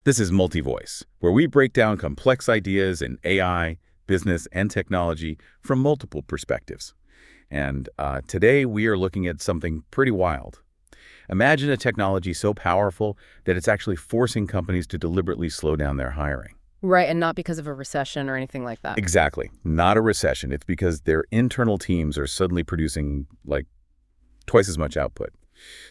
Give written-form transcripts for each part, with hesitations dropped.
This is Multi-Voice, where we break down complex ideas in AI, business, and technology from multiple perspectives. And today we are looking at something pretty wild. Imagine a technology so powerful that it's actually forcing companies to deliberately slow down their hiring. Right, and not because of a recession or anything like that. Exactly. Not a recession. It's because their internal teams are suddenly producing like twice as much output.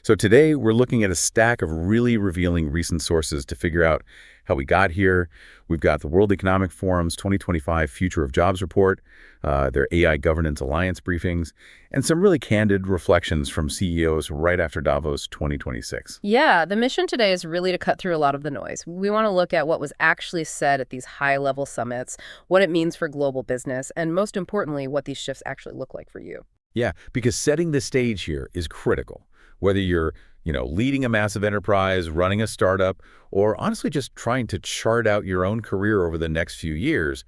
So today we're looking at a stack of really revealing recent sources to figure out how we got here. We've got the World Economic Forum's 2025 Future of Jobs report, their AI Governance Alliance briefings, and some really candid reflections from CEOs right after Davos 2026. Yeah, the mission today is really to cut through a lot of the noise. We want to look at what was actually said at these high-level summits, what it means for global business, and most importantly, what these shifts actually look like for you. Yeah, because setting the stage here is critical. Whether you're, leading a massive enterprise, running a startup, or honestly just trying to chart out your own career over the next few years,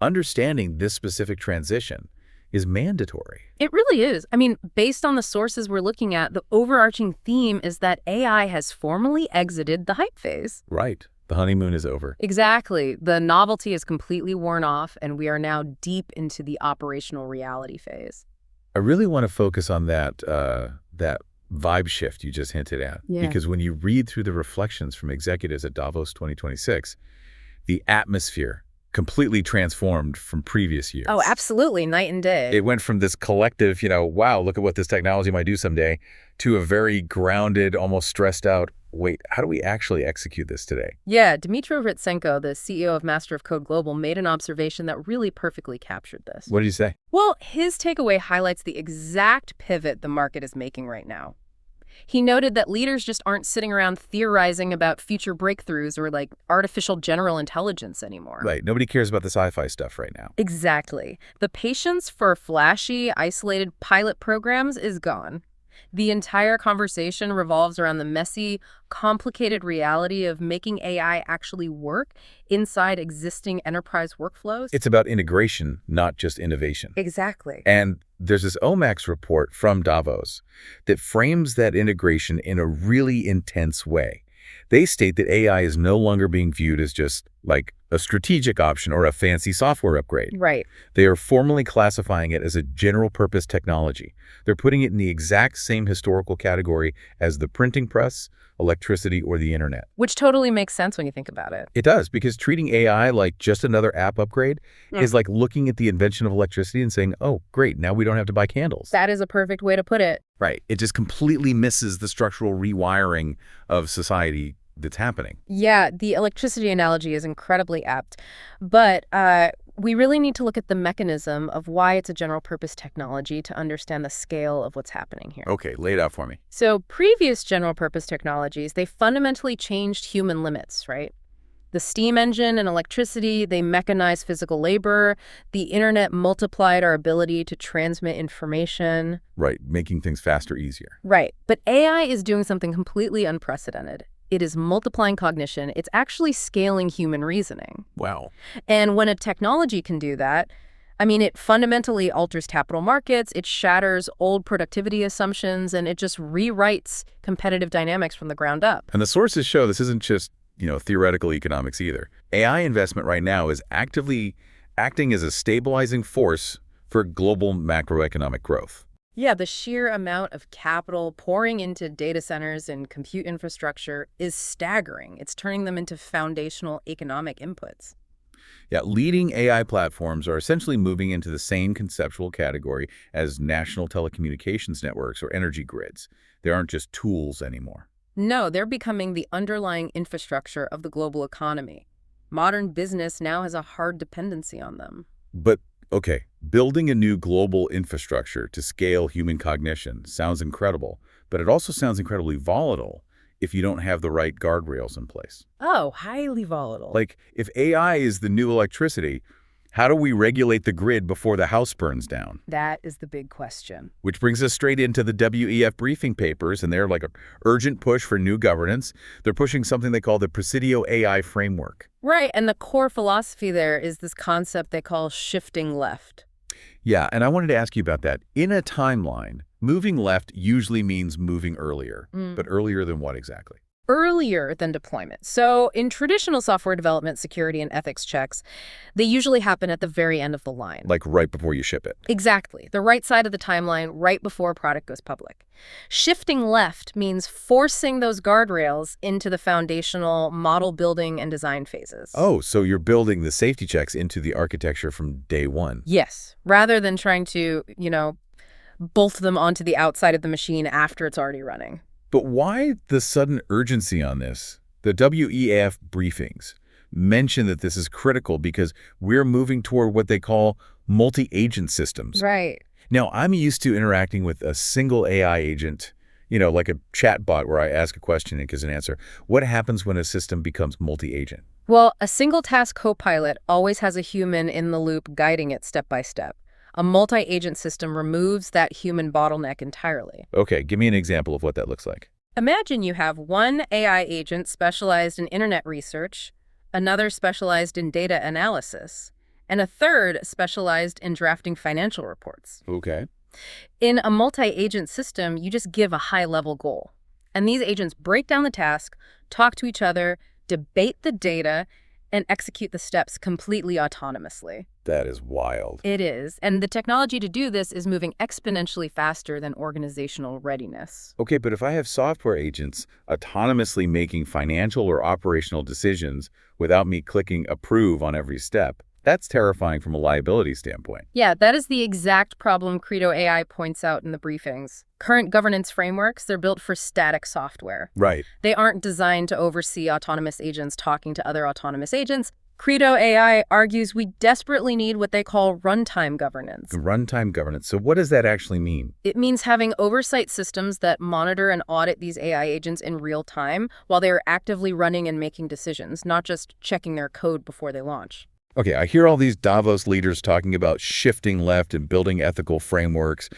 understanding this specific transition is mandatory. It really is. I mean, based on the sources we're looking at, the overarching theme is that AI has formally exited the hype phase. Right. The honeymoon is over. Exactly. The novelty is completely worn off, and we are now deep into the operational reality phase. I really want to focus on that vibe shift you just hinted at. Yeah. Because when you read through the reflections from executives at Davos 2026, the atmosphere completely transformed from previous years. Oh, absolutely. Night and day. It went from this collective, wow, look at what this technology might do someday, to a very grounded, almost stressed out, wait, how do we actually execute this today? Yeah, Dmytro Ritsenko, the CEO of Master of Code Global, made an observation that really perfectly captured this. What did you say? Well, his takeaway highlights the exact pivot the market is making right now. He noted that leaders just aren't sitting around theorizing about future breakthroughs or like artificial general intelligence anymore. Right. Nobody cares about the sci-fi stuff right now. Exactly. The patience for flashy, isolated pilot programs is gone. The entire conversation revolves around the messy, complicated reality of making AI actually work inside existing enterprise workflows. It's about integration, not just innovation. Exactly. And there's this OMAX report from Davos that frames that integration in a really intense way. They state that AI is no longer being viewed as just like a strategic option or a fancy software upgrade. Right. They are formally classifying it as a general-purpose technology. They're putting it in the exact same historical category as the printing press, electricity, or the internet. Which totally makes sense when you think about it. It does, because treating AI like just another app upgrade is like looking at the invention of electricity and saying, oh, great, now we don't have to buy candles. That is a perfect way to put it. Right. It just completely misses the structural rewiring of society that's happening. Yeah, the electricity analogy is incredibly apt. But we really need to look at the mechanism of why it's a general-purpose technology to understand the scale of what's happening here. Okay, lay it out for me. So previous general-purpose technologies, they fundamentally changed human limits, right? The steam engine and electricity, they mechanized physical labor. The internet multiplied our ability to transmit information. Right, making things faster, easier. Right. But AI is doing something completely unprecedented. It is multiplying cognition. It's actually scaling human reasoning. Wow. And when a technology can do that, I mean, it fundamentally alters capital markets, it shatters old productivity assumptions, and it just rewrites competitive dynamics from the ground up. And the sources show this isn't just, theoretical economics either. AI investment right now is actively acting as a stabilizing force for global macroeconomic growth. Yeah, the sheer amount of capital pouring into data centers and compute infrastructure is staggering. It's turning them into foundational economic inputs. Yeah, leading AI platforms are essentially moving into the same conceptual category as national telecommunications networks or energy grids. They aren't just tools anymore. No, they're becoming the underlying infrastructure of the global economy. Modern business now has a hard dependency on them. But, okay, building a new global infrastructure to scale human cognition sounds incredible, but it also sounds incredibly volatile if you don't have the right guardrails in place. Oh, highly volatile. Like, if AI is the new electricity, how do we regulate the grid before the house burns down? That is the big question. Which brings us straight into the WEF briefing papers, and they're like an urgent push for new governance. They're pushing something they call the Presidio AI framework. Right, and the core philosophy there is this concept they call shifting left. Yeah, and I wanted to ask you about that. In a timeline, moving left usually means moving earlier. But earlier than what exactly? earlier than deployment. So in traditional software development, security and ethics checks, they usually happen at the very end of the line. Like right before you ship it. Exactly. The right side of the timeline, right before a product goes public. Shifting left means forcing those guardrails into the foundational model building and design phases. Oh, so you're building the safety checks into the architecture from day one. Yes, rather than trying to, bolt them onto the outside of the machine after it's already running. But why the sudden urgency on this? The WEAF briefings mention that this is critical because we're moving toward what they call multi-agent systems. Right. Now, I'm used to interacting with a single AI agent, like a chat bot where I ask a question and it gives an answer. What happens when a system becomes multi-agent? Well, a single task copilot always has a human in the loop guiding it step by step. A multi-agent system removes that human bottleneck entirely. Okay, give me an example of what that looks like. Imagine you have one AI agent specialized in internet research, another specialized in data analysis, and a third specialized in drafting financial reports. Okay. In a multi-agent system, you just give a high-level goal. And these agents break down the task, talk to each other, debate the data, and execute the steps completely autonomously. That is wild. It is. And the technology to do this is moving exponentially faster than organizational readiness. Okay, but if I have software agents autonomously making financial or operational decisions without me clicking approve on every step, that's terrifying from a liability standpoint. Yeah, that is the exact problem Credo AI points out in the briefings. Current governance frameworks, they're built for static software. Right. They aren't designed to oversee autonomous agents talking to other autonomous agents. Credo AI argues we desperately need what they call runtime governance. Runtime governance. So what does that actually mean? It means having oversight systems that monitor and audit these AI agents in real time while they are actively running and making decisions, not just checking their code before they launch. Okay, I hear all these Davos leaders talking about shifting left and building ethical frameworks,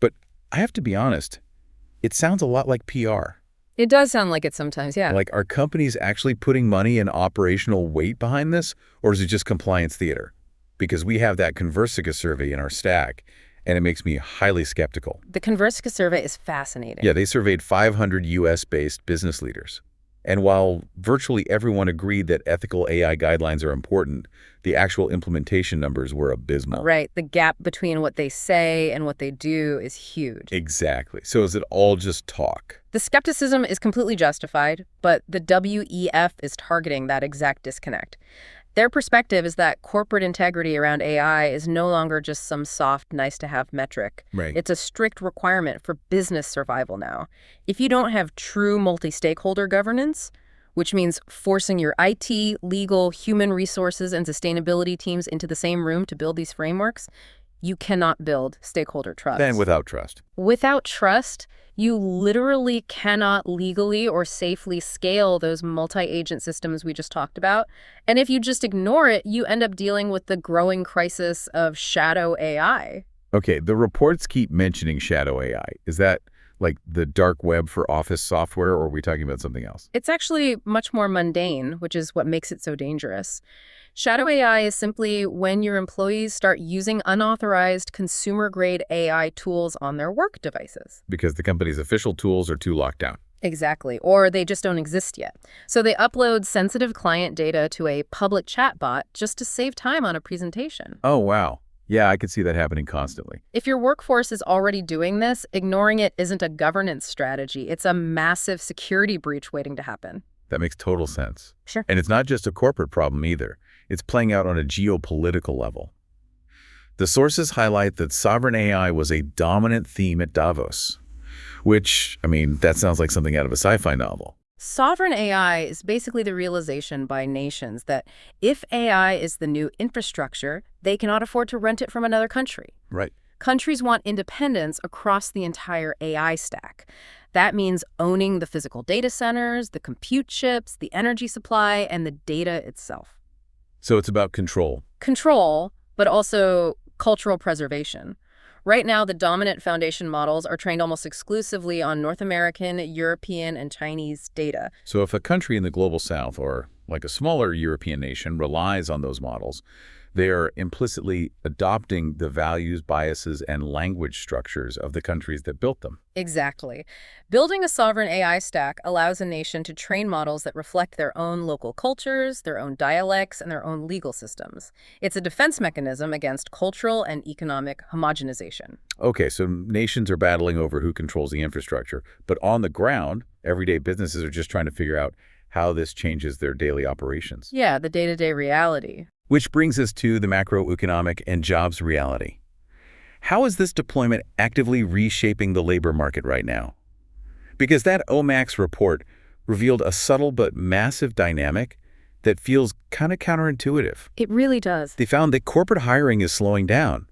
but I have to be honest, it sounds a lot like PR. It does sound like it sometimes, yeah. Like, are companies actually putting money and operational weight behind this, or is it just compliance theater? Because we have that Conversica survey in our stack, and it makes me highly skeptical. The Conversica survey is fascinating. Yeah, they surveyed 500 US-based business leaders. And while virtually everyone agreed that ethical AI guidelines are important, the actual implementation numbers were abysmal. Right. The gap between what they say and what they do is huge. Exactly. So is it all just talk? The skepticism is completely justified, but the WEF is targeting that exact disconnect. Their perspective is that corporate integrity around AI is no longer just some soft, nice-to-have metric. Right. It's a strict requirement for business survival now. If you don't have true multi-stakeholder governance, which means forcing your IT, legal, human resources, and sustainability teams into the same room to build these frameworks, you cannot build stakeholder trust. And without trust. Without trust, you literally cannot legally or safely scale those multi-agent systems we just talked about. And if you just ignore it, you end up dealing with the growing crisis of shadow AI. Okay, the reports keep mentioning shadow AI. Is that like the dark web for office software, or are we talking about something else? It's actually much more mundane, which is what makes it so dangerous. Shadow AI is simply when your employees start using unauthorized consumer-grade AI tools on their work devices. Because the company's official tools are too locked down. Exactly, or they just don't exist yet. So they upload sensitive client data to a public chatbot just to save time on a presentation. Oh, wow. Yeah, I could see that happening constantly. If your workforce is already doing this, ignoring it isn't a governance strategy. It's a massive security breach waiting to happen. That makes total sense. Sure. And it's not just a corporate problem either. It's playing out on a geopolitical level. The sources highlight that sovereign AI was a dominant theme at Davos, which, that sounds like something out of a sci-fi novel. Sovereign AI is basically the realization by nations that if AI is the new infrastructure, they cannot afford to rent it from another country. Right. Countries want independence across the entire AI stack. That means owning the physical data centers, the compute chips, the energy supply, and the data itself. So it's about control. Control, but also cultural preservation. Right now, the dominant foundation models are trained almost exclusively on North American, European, and Chinese data. So if a country in the global south, or like a smaller European nation, relies on those models, They are implicitly adopting the values, biases, and language structures of the countries that built them. Exactly. Building a sovereign AI stack allows a nation to train models that reflect their own local cultures, their own dialects, and their own legal systems. It's a defense mechanism against cultural and economic homogenization. Okay, so nations are battling over who controls the infrastructure, but on the ground, everyday businesses are just trying to figure out how this changes their daily operations. Yeah, the day-to-day reality. Which brings us to the macroeconomic and jobs reality. How is this deployment actively reshaping the labor market right now? Because that OMAX report revealed a subtle but massive dynamic that feels kind of counterintuitive. It really does. They found that corporate hiring is slowing down,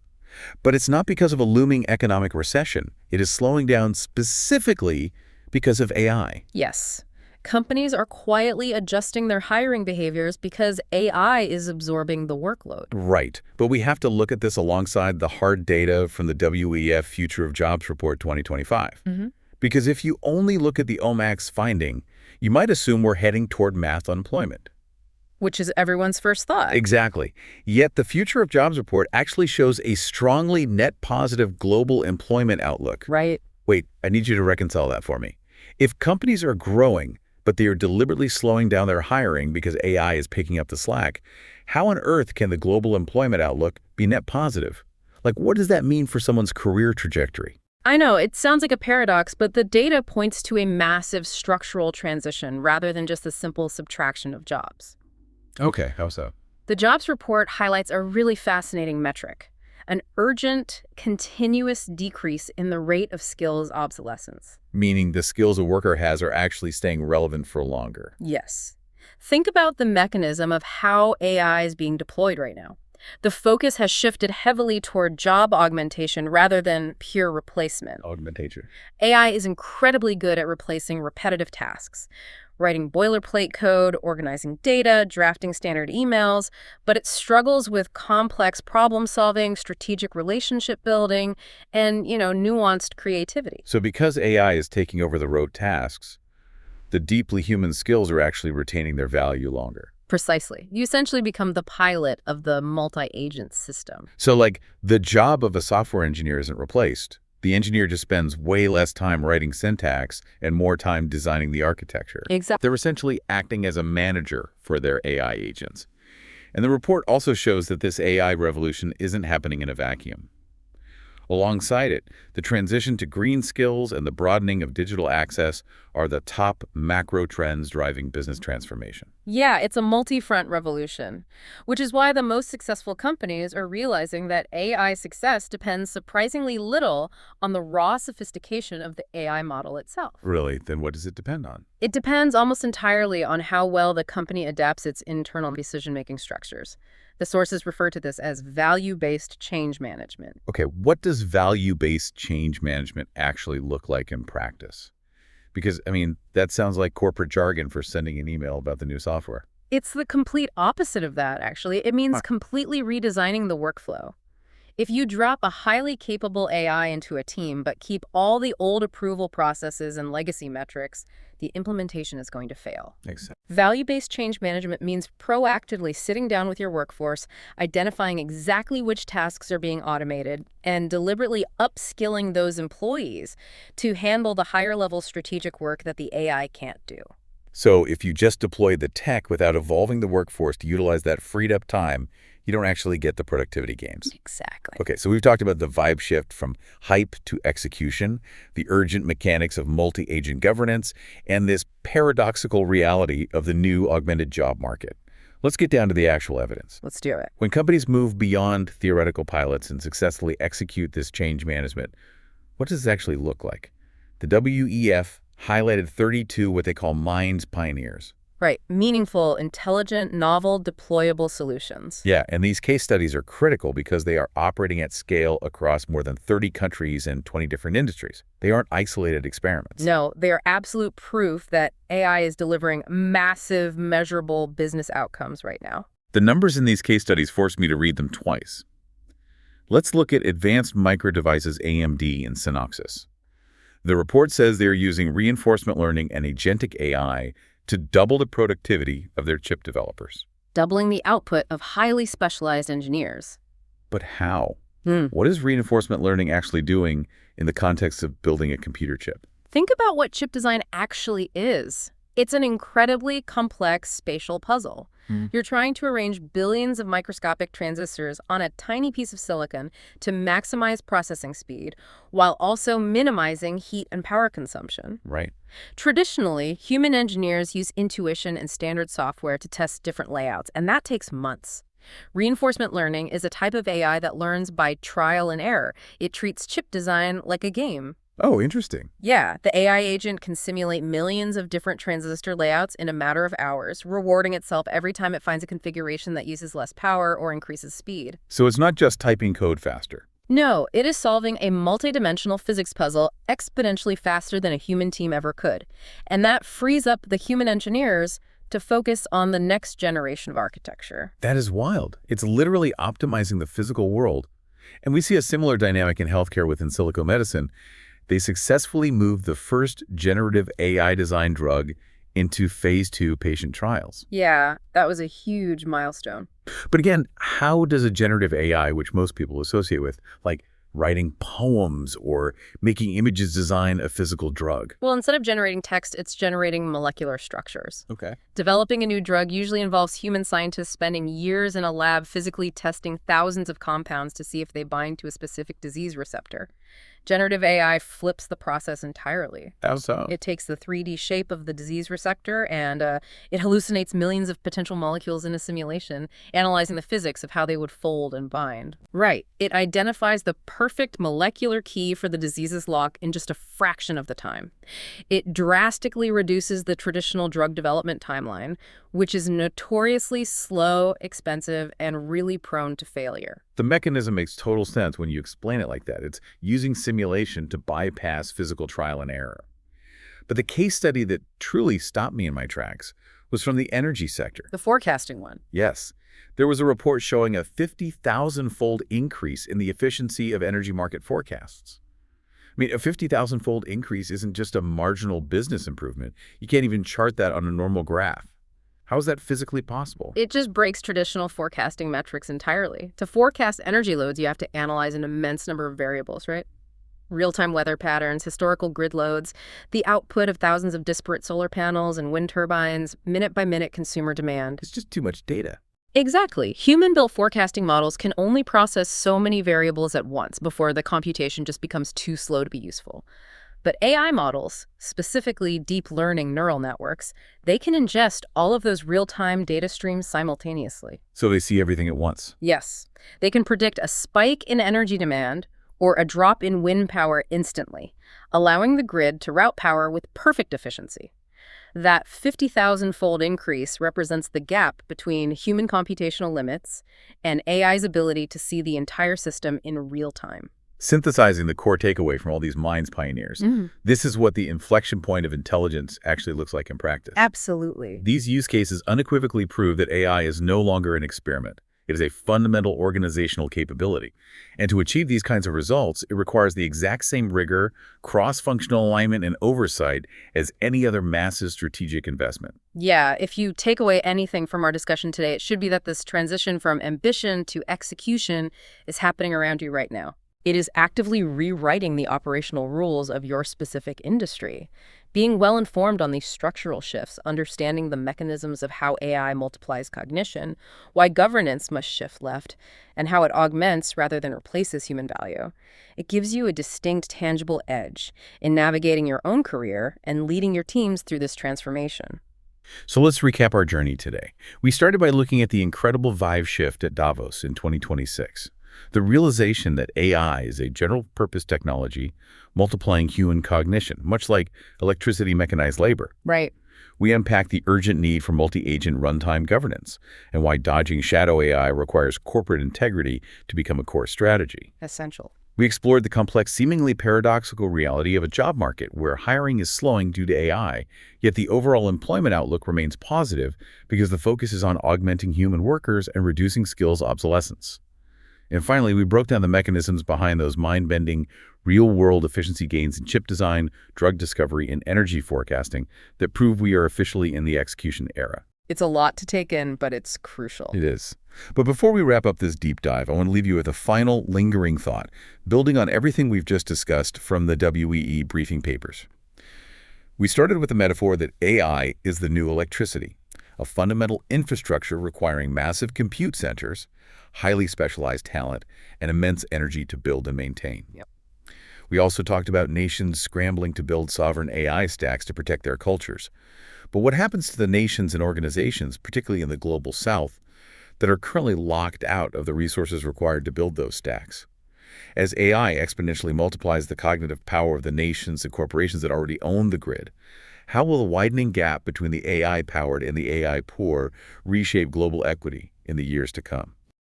but it's not because of a looming economic recession. It is slowing down specifically because of AI. Yes. Companies are quietly adjusting their hiring behaviors because AI is absorbing the workload. Right, but we have to look at this alongside the hard data from the WEF Future of Jobs Report 2025. Because if you only look at the OMAX finding, you might assume we're heading toward mass unemployment. Which is everyone's first thought. Exactly. Yet the Future of Jobs Report actually shows a strongly net positive global employment outlook. Right. Wait, I need you to reconcile that for me. If companies are growing, but they are deliberately slowing down their hiring because AI is picking up the slack, how on earth can the global employment outlook be net positive? Like, what does that mean for someone's career trajectory? I know, it sounds like a paradox, but the data points to a massive structural transition rather than just a simple subtraction of jobs. Okay, how so? The jobs report highlights a really fascinating metric: an urgent, continuous decrease in the rate of skills obsolescence. Meaning the skills a worker has are actually staying relevant for longer. Yes. Think about the mechanism of how AI is being deployed right now. The focus has shifted heavily toward job augmentation rather than pure replacement. Augmentation. AI is incredibly good at replacing repetitive tasks, writing boilerplate code, organizing data, drafting standard emails, but it struggles with complex problem solving, strategic relationship building, and, nuanced creativity. So because AI is taking over the rote tasks, the deeply human skills are actually retaining their value longer. Precisely. You essentially become the pilot of the multi-agent system. So like the job of a software engineer isn't replaced. The engineer just spends way less time writing syntax and more time designing the architecture. Exactly. They're essentially acting as a manager for their AI agents. And the report also shows that this AI revolution isn't happening in a vacuum. Alongside it, the transition to green skills and the broadening of digital access are the top macro trends driving business transformation. Yeah, it's a multi-front revolution, which is why the most successful companies are realizing that AI success depends surprisingly little on the raw sophistication of the AI model itself. Really? Then what does it depend on? It depends almost entirely on how well the company adapts its internal decision-making structures. The sources refer to this as value-based change management. Okay, what does value-based change management actually look like in practice? Because, that sounds like corporate jargon for sending an email about the new software. It's the complete opposite of that, actually. It means completely redesigning the workflow. If you drop a highly capable AI into a team but keep all the old approval processes and legacy metrics, the implementation is going to fail. Makes sense. Value-based change management means proactively sitting down with your workforce, identifying exactly which tasks are being automated, and deliberately upskilling those employees to handle the higher-level strategic work that the AI can't do. So if you just deploy the tech without evolving the workforce to utilize that freed up time, you don't actually get the productivity gains. Exactly. Okay, so we've talked about the vibe shift from hype to execution, the urgent mechanics of multi-agent governance, and this paradoxical reality of the new augmented job market. Let's get down to the actual evidence. Let's do it. When companies move beyond theoretical pilots and successfully execute this change management, what does this actually look like? The WEF highlighted 32 what they call Minds Pioneers. Right. Meaningful, intelligent, novel, deployable solutions. Yeah, and these case studies are critical because they are operating at scale across more than 30 countries and 20 different industries. They aren't isolated experiments. No, they are absolute proof that AI is delivering massive, measurable business outcomes right now. The numbers in these case studies forced me to read them twice. Let's look at Advanced Micro Devices AMD and Synopsys. The report says they are using reinforcement learning and agentic AI to double the productivity of their chip developers. doubling the output of highly specialized engineers. But how? Hmm. What is reinforcement learning actually doing in the context of building a computer chip? Think about what chip design actually is. It's an incredibly complex spatial puzzle. You're trying to arrange billions of microscopic transistors on a tiny piece of silicon to maximize processing speed while also minimizing heat and power consumption. Right. Traditionally, human engineers use intuition and standard software to test different layouts, and that takes months. Reinforcement learning is a type of AI that learns by trial and error. It treats chip design like a game. Oh, interesting. Yeah, the AI agent can simulate millions of different transistor layouts in a matter of hours, rewarding itself every time it finds a configuration that uses less power or increases speed. So it's not just typing code faster. No, it is solving a multidimensional physics puzzle exponentially faster than a human team ever could. And that frees up the human engineers to focus on the next generation of architecture. That is wild. It's literally optimizing the physical world. And we see a similar dynamic in healthcare with in silico medicine. They successfully moved the first generative AI-designed drug into phase 2 patient trials. Yeah, that was a huge milestone. But again, how does a generative AI, which most people associate with, like writing poems or making images, design a physical drug? Well, instead of generating text, it's generating molecular structures. Okay. Developing a new drug usually involves human scientists spending years in a lab physically testing thousands of compounds to see if they bind to a specific disease receptor. Generative AI flips the process entirely. How so? It takes the 3D shape of the disease receptor and it hallucinates millions of potential molecules in a simulation, analyzing the physics of how they would fold and bind. Right. It identifies the perfect molecular key for the disease's lock in just a fraction of the time. It drastically reduces the traditional drug development timeline, which is notoriously slow, expensive, and really prone to failure. The mechanism makes total sense when you explain it like that. It's using simulation to bypass physical trial and error. But the case study that truly stopped me in my tracks was from the energy sector. The forecasting one. Yes, there was a report showing a 50,000-fold increase in the efficiency of energy market forecasts. I mean, a 50,000-fold increase isn't just a marginal business improvement. You can't even chart that on a normal graph. How is that physically possible? It just breaks traditional forecasting metrics entirely. To forecast energy loads, you have to analyze an immense number of variables, right? Real-time weather patterns, historical grid loads, the output of thousands of disparate solar panels and wind turbines, minute-by-minute consumer demand. It's just too much data. Exactly. Human-built forecasting models can only process so many variables at once before the computation just becomes too slow to be useful. But AI models, specifically deep learning neural networks, they can ingest all of those real-time data streams simultaneously. So they see everything at once. Yes, they can predict a spike in energy demand or a drop in wind power instantly, allowing the grid to route power with perfect efficiency. That 50,000-fold increase represents the gap between human computational limits and AI's ability to see the entire system in real time. Synthesizing the core takeaway from all these minds pioneers, this is what the inflection point of intelligence actually looks like in practice. Absolutely. These use cases unequivocally prove that AI is no longer an experiment. It is a fundamental organizational capability. And to achieve these kinds of results, it requires the exact same rigor, cross-functional alignment, and oversight as any other massive strategic investment. Yeah, if you take away anything from our discussion today, it should be that this transition from ambition to execution is happening around you right now. It is actively rewriting the operational rules of your specific industry. Being well-informed on these structural shifts, understanding the mechanisms of how AI multiplies cognition, why governance must shift left, and how it augments rather than replaces human value. It gives you a distinct, tangible edge in navigating your own career and leading your teams through this transformation. So let's recap our journey today. We started by looking at the incredible vibe shift at Davos in 2026. The realization that AI is a general-purpose technology multiplying human cognition, much like electricity mechanized labor. Right. We unpack the urgent need for multi-agent runtime governance and why dodging shadow AI requires corporate integrity to become a core strategy. Essential. We explored the complex, seemingly paradoxical reality of a job market where hiring is slowing due to AI, yet the overall employment outlook remains positive because the focus is on augmenting human workers and reducing skills obsolescence. And finally, we broke down the mechanisms behind those mind-bending, real-world efficiency gains in chip design, drug discovery, and energy forecasting that prove we are officially in the execution era. It's a lot to take in, but it's crucial. It is. But before we wrap up this deep dive, I want to leave you with a final lingering thought, building on everything we've just discussed from the WEE briefing papers. We started with the metaphor that AI is the new electricity, a fundamental infrastructure requiring massive compute centers, highly specialized talent, and immense energy to build and maintain. Yep. We also talked about nations scrambling to build sovereign AI stacks to protect their cultures. But what happens to the nations and organizations, particularly in the global south, that are currently locked out of the resources required to build those stacks? As AI exponentially multiplies the cognitive power of the nations and corporations that already own the grid, how will the widening gap between the AI-powered and the AI-poor reshape global equity in the years to come?